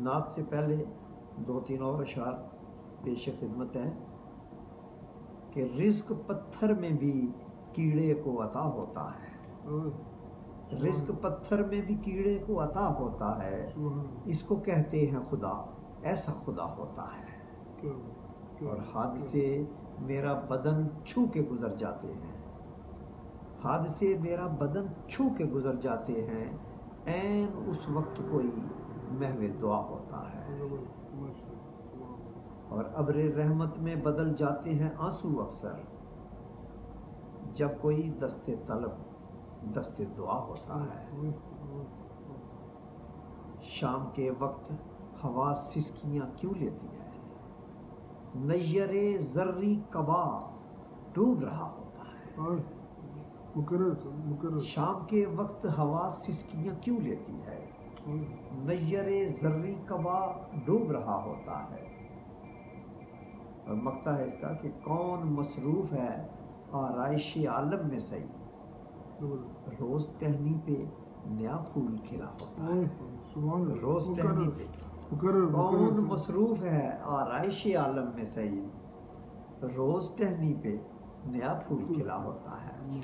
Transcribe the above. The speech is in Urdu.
نعت سے پہلے 2-3 اور اشعار پیش خدمت ہیں کہ رزق پتھر میں بھی کیڑے کو عطا ہوتا ہے، رزق پتھر میں بھی کیڑے کو عطا ہوتا ہے، اس کو کہتے ہیں خدا، ایسا خدا ہوتا ہے۔ اور حادثے میرا بدن چھو کے گزر جاتے ہیں، حادثے میرا بدن چھو کے گزر جاتے ہیں، عین اس وقت کوئی محو دعا ہوتا ہے۔ اور ابر رحمت میں بدل جاتے ہیں آنسو اکثر، جب کوئی دست طلب دست دعا ہوتا ہے۔ شام کے وقت ہوا سسکیاں کیوں لیتی ہے، نیر زرعی کبا ڈوب رہا ہوتا ہے۔ شام کے وقت ہوا سسکیاں کیوں لیتی ہے، نیر زرعی کبا ڈوب رہا ہوتا ہے۔ اور مقطع ہے اس کا کہ کون مصروف ہے آرائش عالم میں سعی، روز ٹہنی پہ نیا پھول کھلا ہوتا ہے۔ روز ٹہنی پہ کون مصروف ہے آرائش عالم میں سعی، روز ٹہنی پہ نیا پھول کھلا ہوتا ہے۔